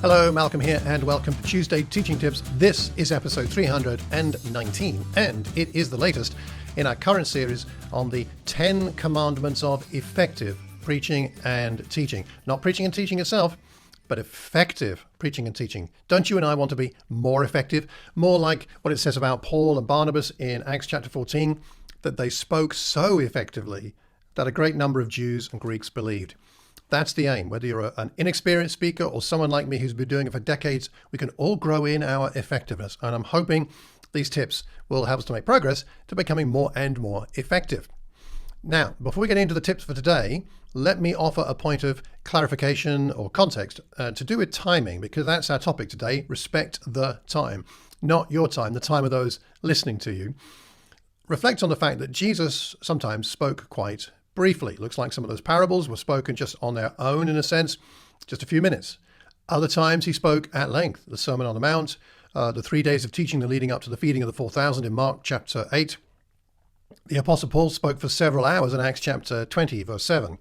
Hello, Malcolm here, and welcome to Tuesday Teaching Tips. This is episode 319, and it is the latest in our current series on the 10 commandments of effective preaching and teaching. Not preaching and teaching itself, but effective preaching and teaching. Don't you and I want to be more effective? More like what it says about Paul and Barnabas in Acts chapter 14, that they spoke so effectively that a great number of Jews and Greeks believed. That's the aim. Whether you're an inexperienced speaker or someone like me who's been doing it for decades, we can all grow in our effectiveness. And I'm hoping these tips will help us to make progress to becoming more and more effective. Now, before we get into the tips for today, let me offer a point of clarification or context to do with timing, because that's our topic today. Respect the time, not your time, the time of those listening to you. Reflect on the fact that Jesus sometimes spoke quite briefly. Looks like some of those parables were spoken just on their own, in a sense, just a few minutes. Other times he spoke at length. The Sermon on the Mount, the 3 days of teaching leading up to the feeding of the 4,000 in Mark chapter 8. The Apostle Paul spoke for several hours in Acts chapter 20, verse 7.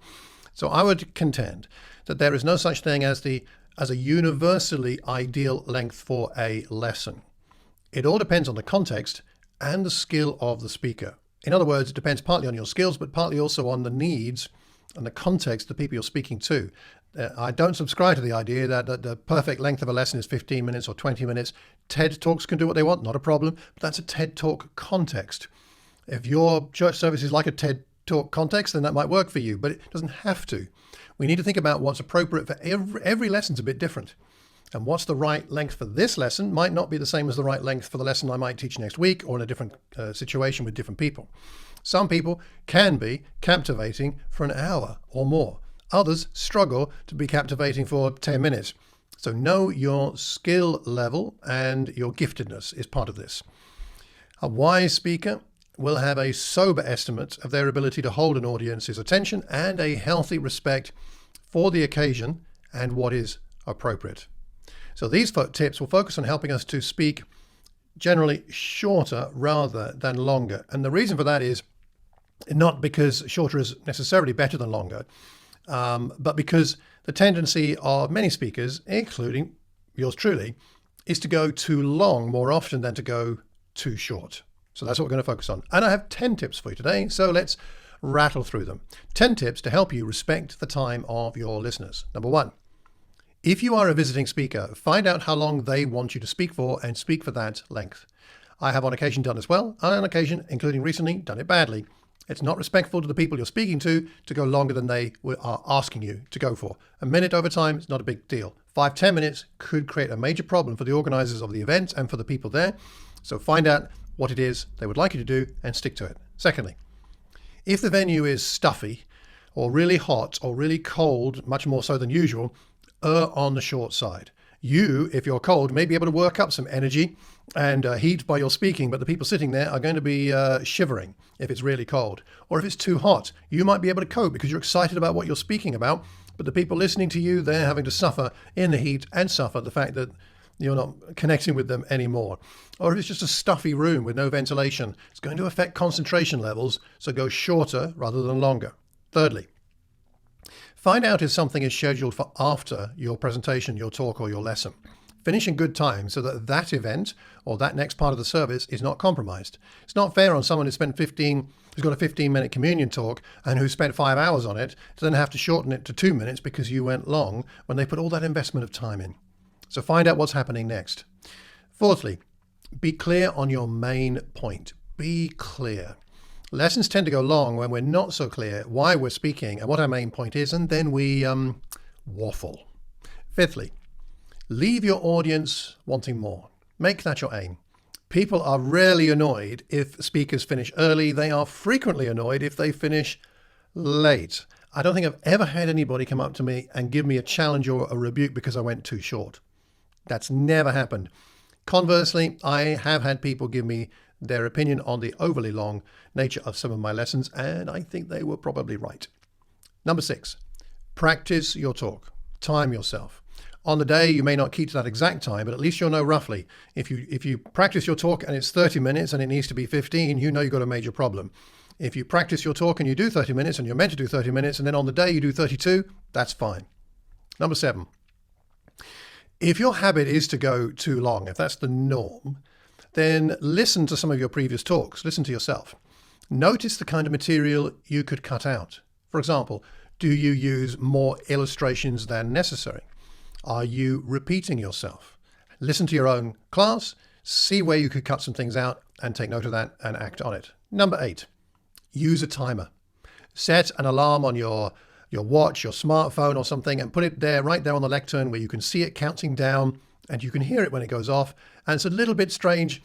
So I would contend that there is no such thing as a universally ideal length for a lesson. It all depends on the context and the skill of the speaker. In other words, it depends partly on your skills, but partly also on the needs and the context of the people you're speaking to. I don't subscribe to the idea that the perfect length of a lesson is 15 minutes or 20 minutes. TED Talks can do what they want, not a problem, but that's a TED Talk context. If your church service is like a TED Talk context, then that might work for you, but it doesn't have to. We need to think about what's appropriate for every lesson's a bit different. And what's the right length for this lesson might not be the same as the right length for the lesson I might teach next week or in a different situation with different people. Some people can be captivating for an hour or more. Others struggle to be captivating for 10 minutes. So know your skill level and your giftedness is part of this. A wise speaker will have a sober estimate of their ability to hold an audience's attention and a healthy respect for the occasion and what is appropriate. So these tips will focus on helping us to speak generally shorter rather than longer. And the reason for that is not because shorter is necessarily better than longer, but because the tendency of many speakers, including yours truly, is to go too long more often than to go too short. So that's what we're going to focus on. And I have 10 tips for you today, so let's rattle through them. 10 tips to help you respect the time of your listeners. Number 1. If you are a visiting speaker, find out how long they want you to speak for and speak for that length. I have on occasion done this well, and on occasion, including recently, done it badly. It's not respectful to the people you're speaking to go longer than they are asking you to go for. A minute over time is not a big deal. 5-10 minutes could create a major problem for the organizers of the event and for the people there. So find out what it is they would like you to do and stick to it. Secondly, if the venue is stuffy or really hot or really cold, much more so than usual, err on the short side. You, if you're cold, may be able to work up some energy and heat by your speaking, but the people sitting there are going to be shivering if it's really cold. Or if it's too hot, you might be able to cope because you're excited about what you're speaking about, but the people listening to you, they're having to suffer in the heat and suffer the fact that you're not connecting with them anymore. Or if it's just a stuffy room with no ventilation, it's going to affect concentration levels, so go shorter rather than longer. Thirdly, find out if something is scheduled for after your presentation, your talk, or your lesson. Finish in good time so that that event or that next part of the service is not compromised. It's not fair on someone who's got a 15-minute communion talk and who spent 5 hours on it to then have to shorten it to 2 minutes because you went long when they put all that investment of time in. So find out what's happening next. Fourthly, be clear on your main point. Be clear. Lessons tend to go long when we're not so clear why we're speaking and what our main point is, and then we waffle. Fifthly, leave your audience wanting more. Make that your aim. People are rarely annoyed if speakers finish early. They are frequently annoyed if they finish late. I don't think I've ever had anybody come up to me and give me a challenge or a rebuke because I went too short. That's never happened. Conversely, I have had people give me their opinion on the overly long nature of some of my lessons, and I think they were probably right. Number 6, practice your talk. Time yourself. On the day, you may not keep to that exact time, but at least you'll know roughly. If you practice your talk and it's 30 minutes and it needs to be 15, you know you've got a major problem. If you practice your talk and you do 30 minutes and you're meant to do 30 minutes and then on the day you do 32, that's fine. Number 7, If your habit is to go too long, if that's the norm, then listen to some of your previous talks. Listen to yourself. Notice the kind of material you could cut out. For example, do you use more illustrations than necessary? Are you repeating yourself? Listen to your own class, see where you could cut some things out and take note of that and act on it. Number 8, use a timer. Set an alarm on your watch, your smartphone or something, and put it there, right there on the lectern where you can see it counting down and you can hear it when it goes off. And it's a little bit strange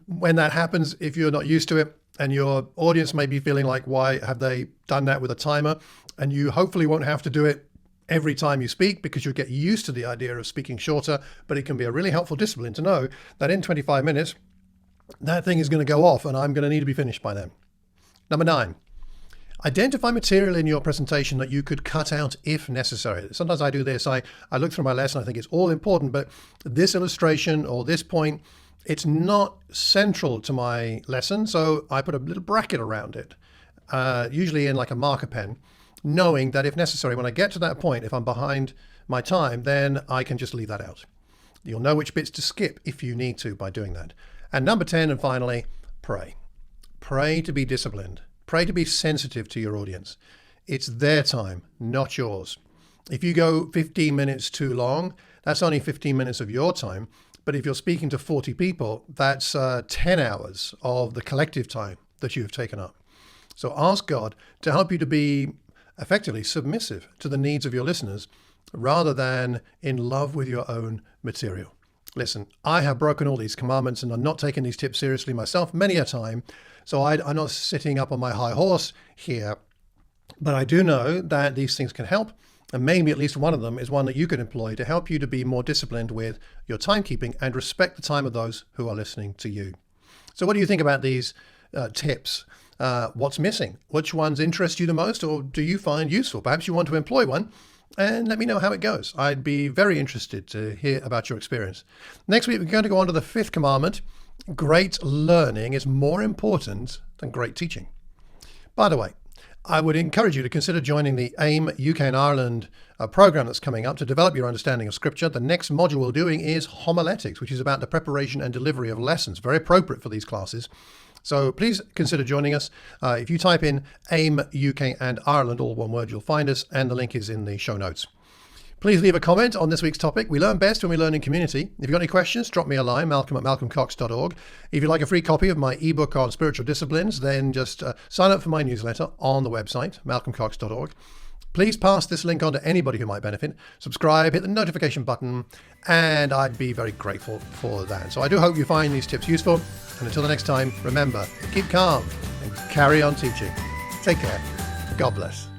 when that happens if you're not used to it, and your audience may be feeling like, why have they done that with a timer? And you hopefully won't have to do it every time you speak because you'll get used to the idea of speaking shorter, but it can be a really helpful discipline to know that in 25 minutes, that thing is going to go off and I'm going to need to be finished by then. Number 9, identify material in your presentation that you could cut out if necessary. Sometimes I do this. I look through my lesson. I think it's all important, but this illustration or this point, it's not central to my lesson. So I put a little bracket around it, usually in like a marker pen, knowing that if necessary, when I get to that point, if I'm behind my time, then I can just leave that out. You'll know which bits to skip if you need to by doing that. And number 10, and finally, pray. Pray to be disciplined. Pray to be sensitive to your audience. It's their time, not yours. If you go 15 minutes too long, that's only 15 minutes of your time. But if you're speaking to 40 people, that's 10 hours of the collective time that you have taken up. So ask God to help you to be effectively submissive to the needs of your listeners rather than in love with your own material. Listen, I have broken all these commandments and I'm not taking these tips seriously myself many a time. So I'm not sitting up on my high horse here, but I do know that these things can help. And maybe at least one of them is one that you could employ to help you to be more disciplined with your timekeeping and respect the time of those who are listening to you. So what do you think about these tips? What's missing? Which ones interest you the most or do you find useful? Perhaps you want to employ one and let me know how it goes. I'd be very interested to hear about your experience. Next week, we're going to go on to the 5th commandment. Great learning is more important than great teaching. By the way, I would encourage you to consider joining the AIM UK and Ireland program that's coming up to develop your understanding of Scripture. The next module we're doing is homiletics, which is about the preparation and delivery of lessons. Very appropriate for these classes. So please consider joining us. If you type in AIM UK and Ireland, all one word, you'll find us, and the link is in the show notes. Please leave a comment on this week's topic. We learn best when we learn in community. If you've got any questions, drop me a line, malcolm@malcolmcox.org. If you'd like a free copy of my ebook on spiritual disciplines, then just sign up for my newsletter on the website, malcolmcox.org. Please pass this link on to anybody who might benefit. Subscribe, hit the notification button, and I'd be very grateful for that. So I do hope you find these tips useful. And until the next time, remember, keep calm and carry on teaching. Take care. God bless.